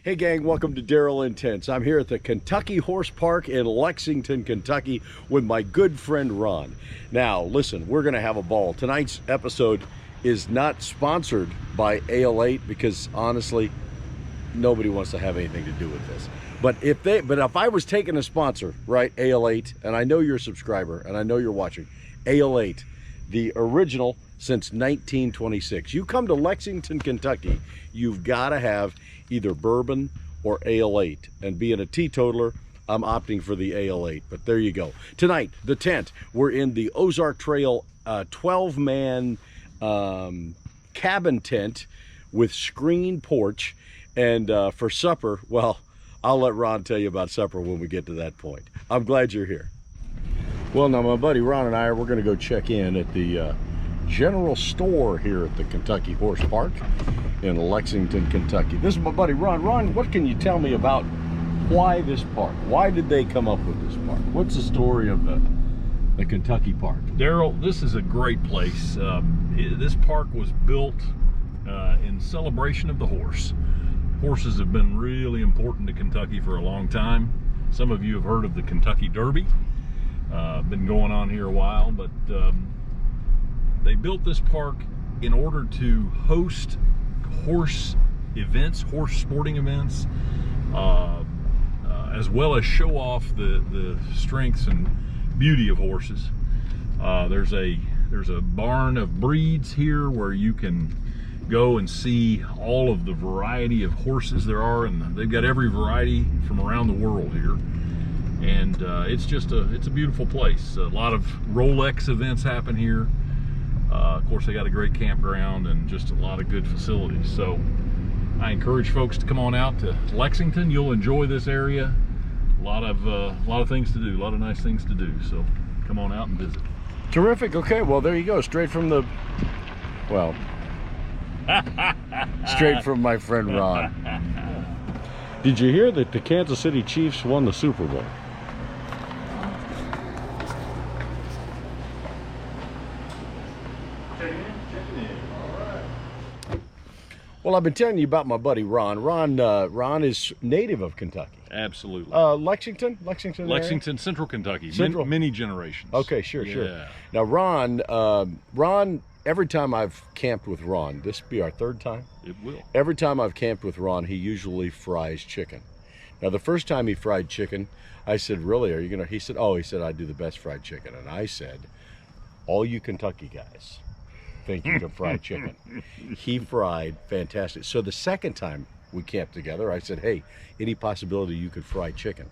Hey gang, welcome to Darrell Intense. I'm here at the Kentucky Horse Park in Lexington, Kentucky with my good friend Ron. Now, listen, we're gonna have a ball. Tonight's episode is not sponsored by AL8 because honestly, nobody wants to have anything to do with this. But if I was taking a sponsor, right, AL8, and I know you're a subscriber and I know you're watching, AL8, the original since 1926. You come to Lexington, Kentucky, you've got to have either bourbon or AL8. And being a teetotaler, I'm opting for the AL8, but there you go. Tonight, the tent, we're in the Ozark Trail 12-man cabin tent with screen porch. And for supper, well, I'll let Ron tell you about supper when we get to that point. I'm glad you're here. Well, now my buddy Ron and we're gonna go check in at the general store here at the Kentucky Horse Park in Lexington, Kentucky. This is my buddy Ron. Ron, what can you tell me about why this park? Why did they come up with this park? What's the story of the Kentucky Park? Darrell, this is a great place. This park was built in celebration of the horse. Horses have been really important to Kentucky for a long time. Some of you have heard of the Kentucky Derby. Been going on here a while, but they built this park in order to host horse events, horse sporting events, as well as show off the strengths and beauty of horses. There's a barn of breeds here where you can go and see all of the variety of horses there are, and they've got every variety from around the world here. And it's a beautiful place. A lot of Rolex events happen here. Of course, they got a great campground and just a lot of good facilities. So I encourage folks to come on out to Lexington. You'll enjoy this area. A lot of things to do, a lot of nice things to do. So come on out and visit. Terrific. Okay, well there you go. Straight from straight from my friend Ron. Did you hear that the Kansas City Chiefs won the Super Bowl? Well, I've been telling you about my buddy Ron. Ron is native of Kentucky. Absolutely. Lexington area? Central Kentucky. Central. Many generations. Okay, sure. Now, Ron, every time I've camped with Ron, this will be our third time. It will. Every time I've camped with Ron, he usually fries chicken. Now, the first time he fried chicken, I said, "Really? Are you gonna?" He said, "I do the best fried chicken." And I said, "All you Kentucky guys think you can fry chicken." He fried fantastic. So the second time we camped together, I said, "Hey, any possibility you could fry chicken?"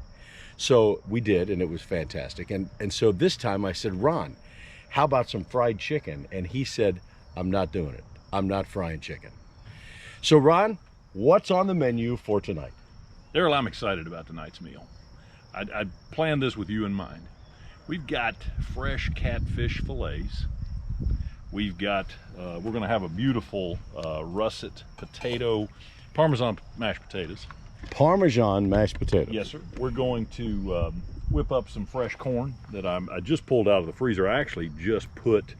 So we did, and it was fantastic. And so this time I said, "Ron, how about some fried chicken?" And he said, "I'm not doing it. I'm not frying chicken." So Ron, what's on the menu for tonight? Darrell, I'm excited about tonight's meal. I planned this with you in mind. We've got fresh catfish fillets. We've got, we're gonna have a beautiful russet potato, Parmesan mashed potatoes. Parmesan mashed potatoes. Yes, sir. We're going to whip up some fresh corn that I just pulled out of the freezer. I actually just put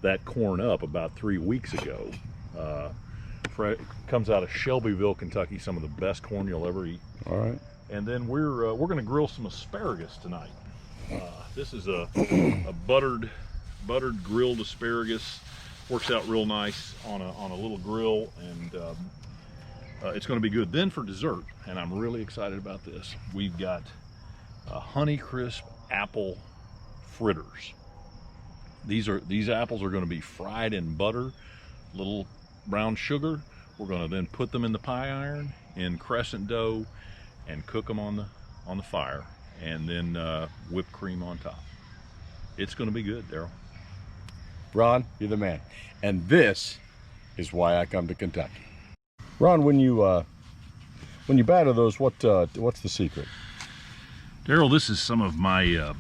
that corn up about 3 weeks ago. Comes out of Shelbyville, Kentucky, some of the best corn you'll ever eat. All right. And then we're gonna grill some asparagus tonight. This is a buttered grilled asparagus. Works out real nice on a little grill, and it's going to be good. Then for dessert, and I'm really excited about this, we've got Honeycrisp apple fritters. These apples are going to be fried in butter, little brown sugar. We're going to then put them in the pie iron in crescent dough and cook them on the fire, and then whipped cream on top. It's going to be good, Darrell. Ron, you're the man. And this is why I come to Kentucky. Ron, when you batter those, what's the secret? Darrell, this is some of my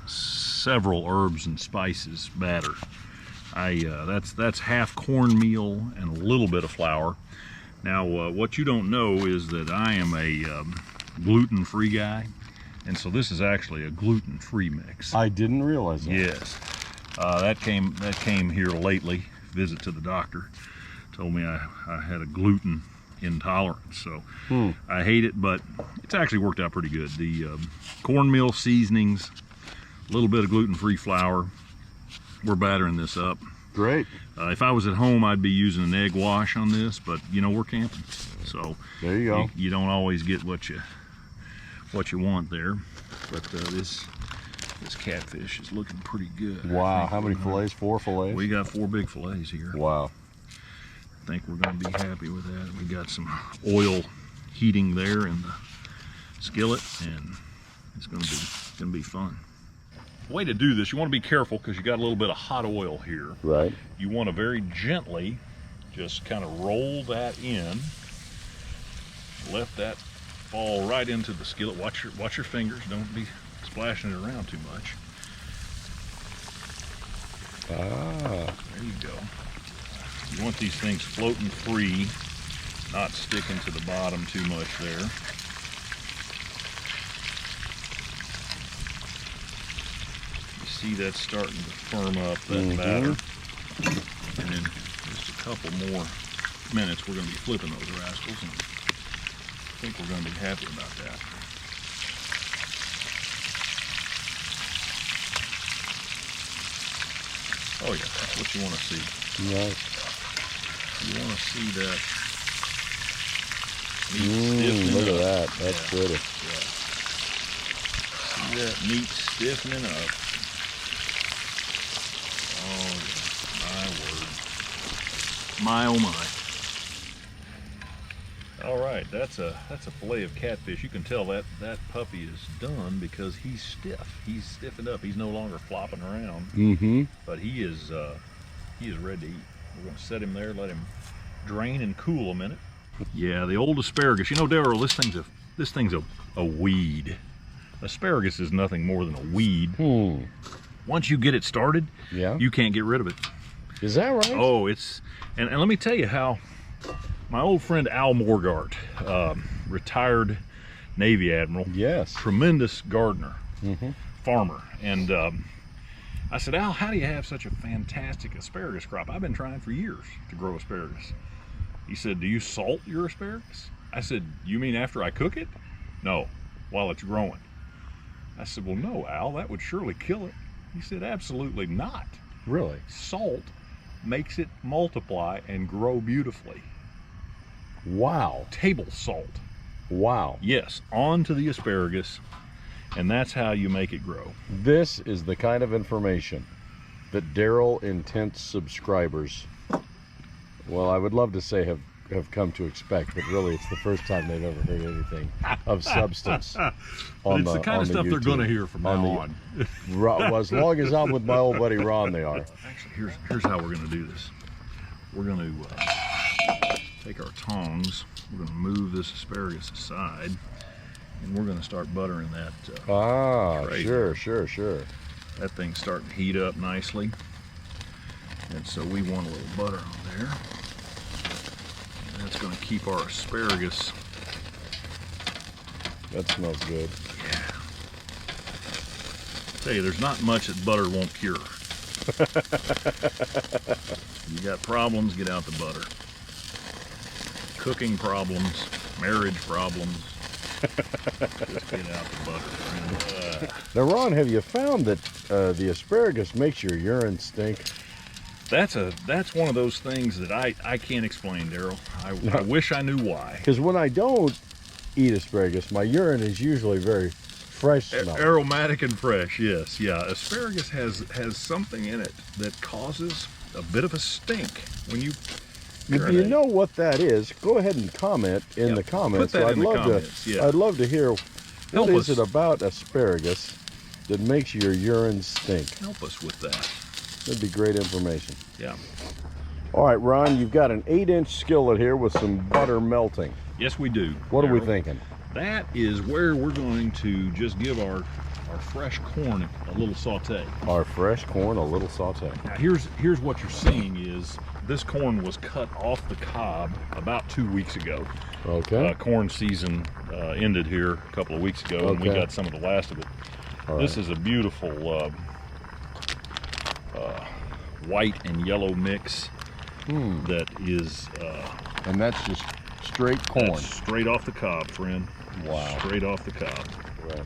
several herbs and spices batter. That's half cornmeal and a little bit of flour. Now, what you don't know is that I am a gluten-free guy. And so this is actually a gluten-free mix. I didn't realize that. Yes, that came here lately. Visit to the doctor told me I had a gluten intolerance, so I hate it, but it's actually worked out pretty good. The cornmeal seasonings, a little bit of gluten-free flour. We're battering this up. Great. If I was at home, I'd be using an egg wash on this, but you know, we're camping, so there you go. You don't always get what you want there, but this catfish is looking pretty good. Wow, how many fillets? 4 fillets? We got 4 big fillets here. Wow. I think we're going to be happy with that. We got some oil heating there in the skillet, and it's going to be fun. The way to do this, you want to be careful because you got a little bit of hot oil here. Right. You want to very gently just kind of roll that in, let that fall right into the skillet. Watch your fingers. Don't be splashing it around too much. Ah. There you go. You want these things floating free, not sticking to the bottom too much there. You see that's starting to firm up, that batter. And in just a couple more minutes, we're going to be flipping those rascals, and I think we're going to be happy about that. Oh yeah, that's what you want to see. Nice. You want to see that meat stiffening look up. at that. That's pretty. Yeah. See that meat stiffening up. Oh, yeah. My word. My, oh, my. All right, that's a fillet of catfish. You can tell that puppy is done because he's stiff. He's stiffened up. He's no longer flopping around. But he is ready to eat. We're going to set him there, let him drain and cool a minute. Yeah, the old asparagus. You know, Darrell, this thing's a weed. Asparagus is nothing more than a weed. Once you get it started, you can't get rid of it. Is that right? Oh, it's and let me tell you how my old friend Al Morgart, retired Navy admiral, tremendous gardener, farmer, and I said, Al, how do you have such a fantastic asparagus crop? I've been trying for years to grow asparagus. He said, do you salt your asparagus? I said, you mean after I cook it? No, while it's growing. I said, well, no, Al, that would surely kill it. He said, absolutely not. Really? Salt makes it multiply and grow beautifully. Wow. Table salt. Wow. Yes, onto the asparagus, and that's how you make it grow. This is the kind of information that Darrell Intense subscribers, well, I would love to say have come to expect, but really it's the first time they've ever heard anything of substance. It's the kind of stuff they're going to hear from now on. Well, as long as I'm with my old buddy Ron, they are. Actually, here's how we're going to do this. We're going to take our tongs. We're going to move this asparagus aside, and we're going to start buttering that tray. Sure. That thing's starting to heat up nicely, and so we want a little butter on there. And that's going to keep our asparagus. That smells good. Yeah. Tell you, there's not much that butter won't cure. You got problems, get out the butter. Cooking problems, marriage problems, just get out the butter, friend. Now, Ron, have you found that the asparagus makes your urine stink? That's one of those things that I can't explain, Darrell. I wish I knew why. Because when I don't eat asparagus, my urine is usually very fresh smelling. Aromatic and fresh, yes. Yeah, asparagus has something in it that causes a bit of a stink when you If you know what that is, go ahead and comment in the comments. Put that in the comments. I'd love to hear what is it about asparagus that makes your urine stink. Help us with that. That'd be great information. Yeah. All right, Ron, you've got an 8-inch skillet here with some butter melting. Yes, we do. What are we thinking? That is where we're going to just give our fresh corn a little saute. Our fresh corn, a little saute. Now here's what you're seeing is this corn was cut off the cob about 2 weeks ago. Okay. Corn season ended here a couple of weeks ago, and we got some of the last of it. This is a beautiful white and yellow mix. that is... and that's just straight corn. That's straight off the cob, friend. Wow. Straight off the cob. Right.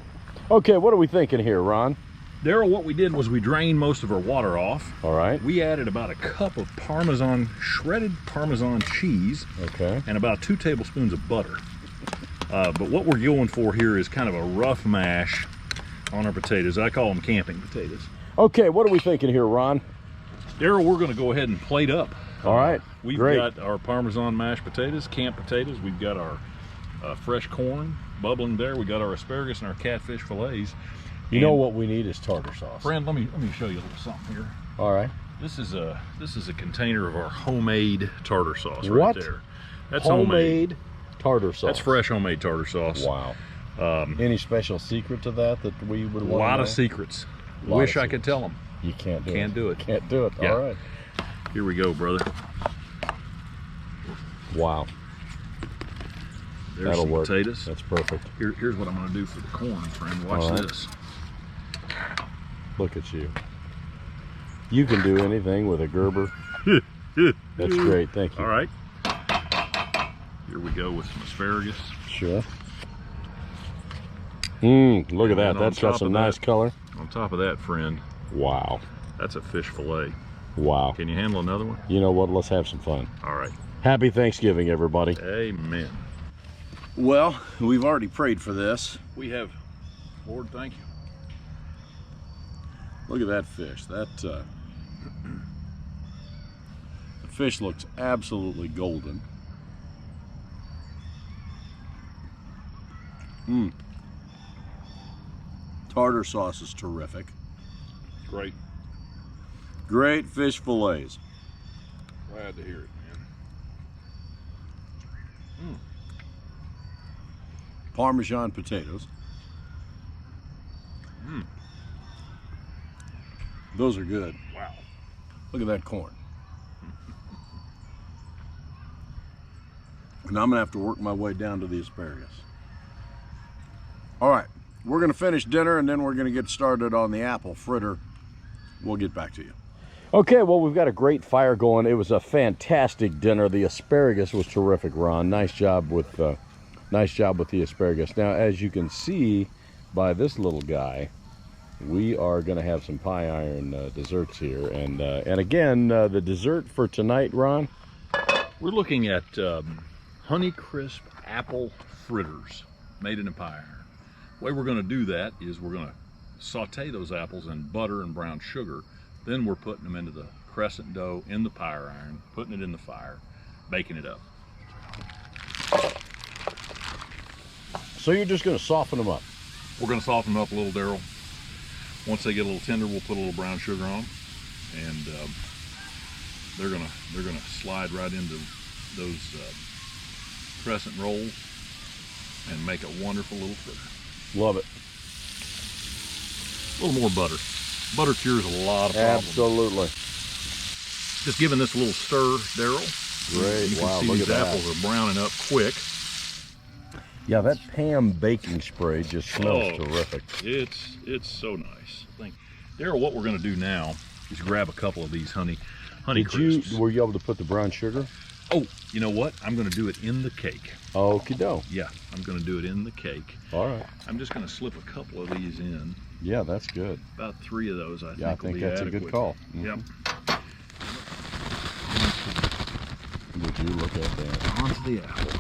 Okay, what are we thinking here, Ron? Darrell, what we did was we drained most of our water off. All right. We added about a cup of shredded Parmesan cheese. Okay. And about 2 tablespoons of butter. But what we're going for here is kind of a rough mash on our potatoes. I call them camping potatoes. Okay, what are we thinking here, Ron? Darrell, we're going to go ahead and plate up. All right. We've great. got our Parmesan mashed potatoes, camp potatoes. We've got our fresh corn bubbling there. We got our asparagus and our catfish fillets. You know what we need is tartar sauce. Friend, let me show you a little something here. All right. This is a container of our homemade tartar sauce What? right there. That's homemade tartar sauce. That's fresh homemade tartar sauce. Wow. Any special secret to that we would want? A lot of secrets. Wish I could tell them. You can't do it. Can't do it. Can't do it. Yeah. All right. Here we go, brother. Wow. There's That'll some work. potatoes. That's perfect. Here's what I'm going to do for the corn, friend. Watch this. Look at you. You can do anything with a Gerber. That's great. Thank you. All right. Here we go with some asparagus. Sure. Look at that. And That's got some nice color. On top of that, friend, Wow. that's a fish fillet. Wow. Can you handle another one? You know what? Let's have some fun. All right. Happy Thanksgiving, everybody. Amen. Well, we've already prayed for this. We have, Lord, thank you. Look at that fish. That the fish looks absolutely golden. Tartar sauce is terrific. Great. Great fish fillets. Glad to hear it, man. Parmesan potatoes. Those are good. Wow. Look at that corn. And I'm gonna have to work my way down to the asparagus. All right, we're gonna finish dinner and then we're gonna get started on the apple fritter. We'll get back to you. Okay, well, we've got a great fire going. It was a fantastic dinner. The asparagus was terrific, Ron. Nice job with the asparagus. Now, as you can see by this little guy, we are going to have some pie iron desserts here, and again, the dessert for tonight, Ron. We're looking at Honeycrisp apple fritters made in a pie iron. The way we're going to do that is we're going to saute those apples in butter and brown sugar. Then we're putting them into the crescent dough in the pie iron, putting it in the fire, baking it up. So you're just going to soften them up. We're going to soften them up a little, Darrell. Once they get a little tender, we'll put a little brown sugar on them, and they're gonna slide right into those crescent rolls and make a wonderful little fritter. Love it. A little more butter. Butter cures a lot of problems. Absolutely. Just giving this a little stir, Darrell. Great. You can Wow, see look these at that. apples are browning up quick. Yeah, that Pam baking spray just smells terrific. It's so nice. Darrell, what we're going to do now is grab a couple of these honey crisps. Were you able to put the brown sugar? Oh, you know what? I'm going to do it in the cake. Okie doke. Yeah, I'm going to do it in the cake. All right. I'm just going to slip a couple of these in. Yeah, that's good. About 3 of those, I Yeah, I think will think be that's adequate. a good call. Yep. Would you look at that? Onto the apple.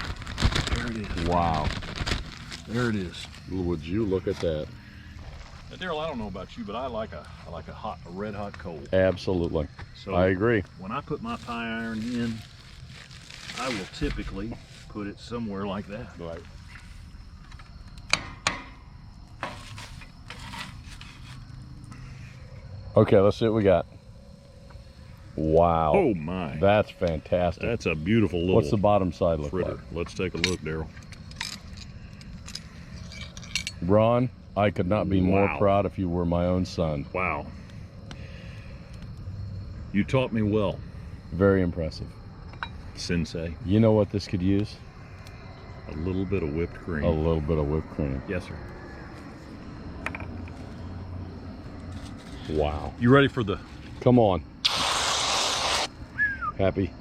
There it is. Wow. There it is. Would you look at that? Now, Darrell, I don't know about you, but I like a red hot coal. Absolutely. So I agree. when I put my pie iron in, I will typically put it somewhere like that. Right. Okay, let's see what we got. Wow. Oh my. That's fantastic. That's a beautiful little What's the bottom side look fritter. like? Let's take a look, Darrell. Ron, I could not be more Wow. proud if you were my own son. Wow. You taught me well, Very impressive. Sensei. You know what this could use? A little bit of whipped cream. A little bit of whipped cream. Yes, sir. Wow. You ready for the... Come on. Happy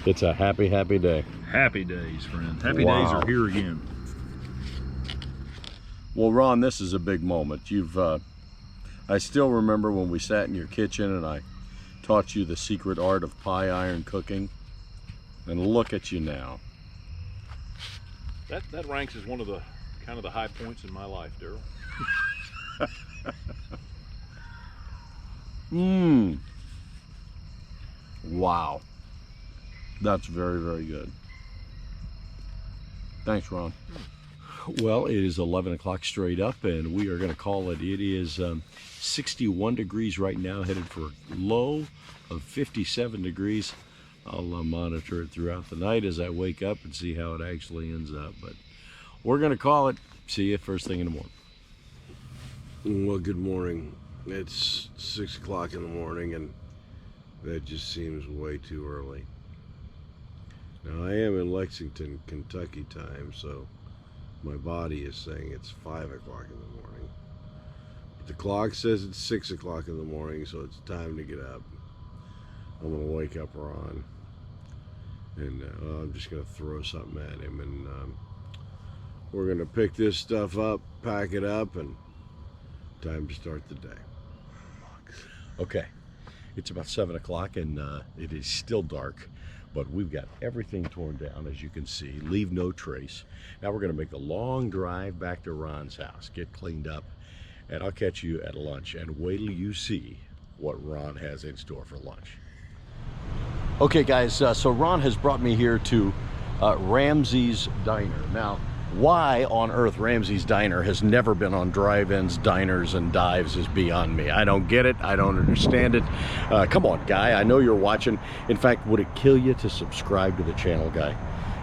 It's a happy, happy day. Happy days, friend. Happy Wow. days are here again. Well, Ron, this is a big moment. I still remember when we sat in your kitchen and I taught you the secret art of pie iron cooking. And look at you now. That ranks as one of the kind of the high points in my life, Darrell. Mmm. Wow. That's very, very good. Thanks, Ron. Well, it is 11 o'clock straight up, and we are going to call it. It is 61 degrees right now, headed for a low of 57 degrees. I'll monitor it throughout the night as I wake up and see how it actually ends up. But we're going to call it. See you first thing in the morning. Well, good morning. It's 6 o'clock in the morning, and that just seems way too early. Now, I am in Lexington, Kentucky time, so my body is saying it's 5 o'clock in the morning. But the clock says it's 6 o'clock in the morning, so it's time to get up. I'm going to wake up Ron, and I'm just going to throw something at him, and we're going to pick this stuff up, pack it up, and time to start the day. Okay, it's about 7 o'clock, and it is still dark, but we've got everything torn down, as you can see. Leave no trace. Now we're going to make the long drive back to Ron's house, get cleaned up, and I'll catch you at lunch. And wait till you see what Ron has in store for lunch. Okay, guys, so Ron has brought me here to Ramsey's Diner. Now, why on earth Ramsey's Diner has never been on drive-ins, diners, and dives is beyond me. I don't get it. I don't understand it. Come on, guy. I know you're watching. In fact, would it kill you to subscribe to the channel, guy?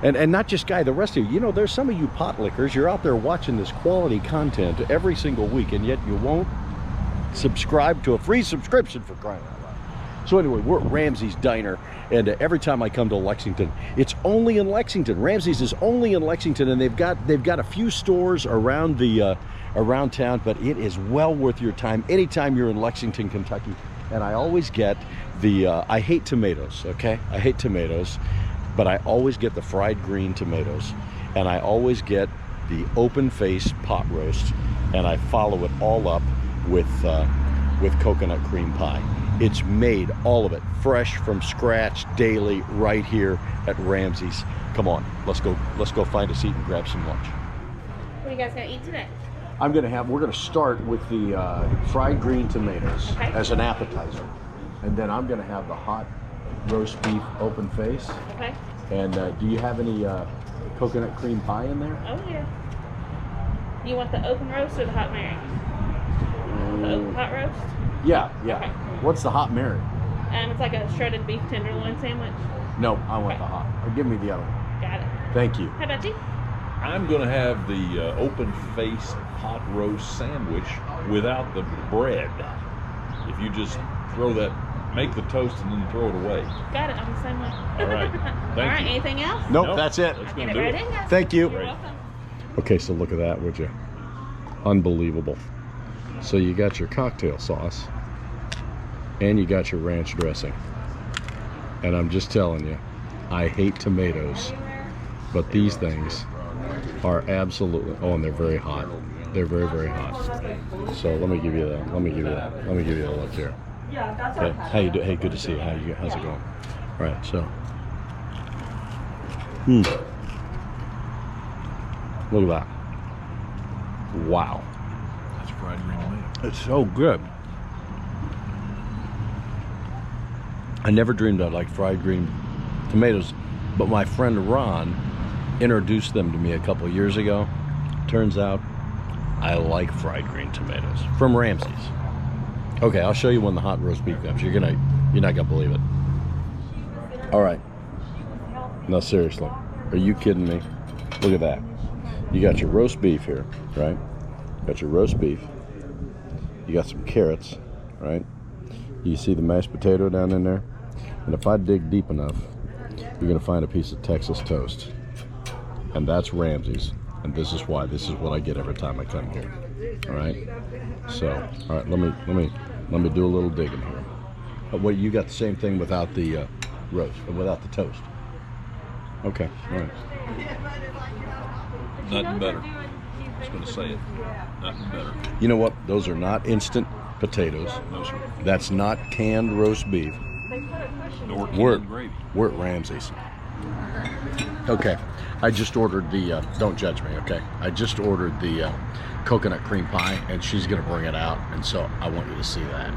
And not just guy, the rest of you. You know, there's some of you pot lickers. You're out there watching this quality content every single week, and yet you won't subscribe to a free subscription, for crying out loud. So anyway, we're at Ramsey's Diner, and every time I come to Lexington, it's only in Lexington. Ramsey's is only in Lexington, and they've got a few stores around the around town, but it is well worth your time anytime you're in Lexington, Kentucky. And I always get the I hate tomatoes, okay? I hate tomatoes, but I always get the fried green tomatoes, and I always get the open-faced pot roast, and I follow it all up with coconut cream pie. It's made, all of it, fresh from scratch, daily, right here at Ramsey's. Come on, let's go find a seat and grab some lunch. What are you guys gonna eat today? We're gonna start with the fried green tomatoes as an appetizer. And then I'm gonna have the hot roast beef open face. Okay. And do you have any coconut cream pie in there? Oh yeah. You want the open roast or the hot Mary? The open hot roast? Yeah. Okay. What's the hot Mary? It's like a shredded beef tenderloin sandwich. No, I want the hot. Or give me the other one. Got it. Thank you. How about you? I'm going to have the open face hot roast sandwich without the bread. If you just make the toast and then throw it away. Got it. I'm the same way. All right. Thank All right. you. Anything else? Nope, that's it. That's Get going it to do right it. in, guys. Thank you. You're welcome. Okay, so look at that, would you? Unbelievable. So you got your cocktail sauce, and you got your ranch dressing. And I'm just telling you, I hate tomatoes, but these things are absolutely, oh, and they're very hot. They're very, very hot. So let me give you the look here. Okay, how you do? Hey, good to see you. How's it going? All right, so. Look at that. Wow. That's fried green tomato. It's so good. I never dreamed I'd like fried green tomatoes, but my friend Ron introduced them to me a couple years ago. Turns out I like fried green tomatoes from Ramsey's. Okay, I'll show you when the hot roast beef comes. You're not gonna believe it. All right. No, seriously. Are you kidding me? Look at that. You got your roast beef here, right? Got your roast beef. You got some carrots, right? You see the mashed potato down in there? And if I dig deep enough, you're gonna find a piece of Texas toast. And that's Ramsey's. And this is why. This is what I get every time I come here. All right? So, all right, let me do a little digging here. What, you got the same thing without the roast, without the toast? Okay, all right. Nothing better. Just gonna say it. Nothing better. You know what? Those are not instant potatoes. No, sir. That's not canned roast beef. Nor We're canned gravy. we're at Ramsey's. Okay, I just ordered the. Don't judge me, okay? I just ordered the coconut cream pie, and she's gonna bring it out, and so I want you to see that.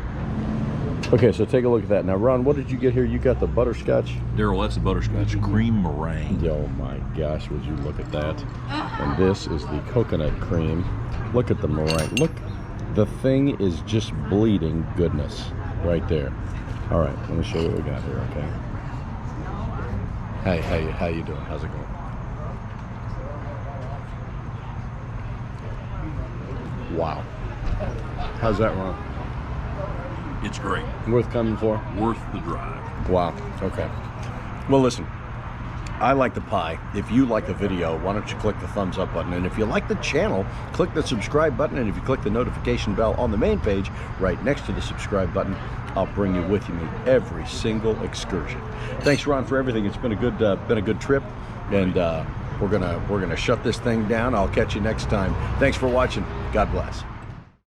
Okay, so take a look at that. Now, Ron, what did you get here? You got the butterscotch? Darrell, that's the butterscotch cream meringue. Oh my gosh, would you look at that? And this is the coconut cream. Look at the meringue. Look, the thing is just bleeding goodness right there. All right, let me show you what we got here, okay? Hey, how you doing? How's it going? Wow. How's that, Ron? It's great. Worth coming for? Worth the drive. Wow. Okay. Well, listen. I like the pie. If you like the video, why don't you click the thumbs up button? And if you like the channel, click the subscribe button. And if you click the notification bell on the main page, right next to the subscribe button, I'll bring you with me every single excursion. Thanks, Ron, for everything. It's been a good trip, and we're gonna shut this thing down. I'll catch you next time. Thanks for watching. God bless.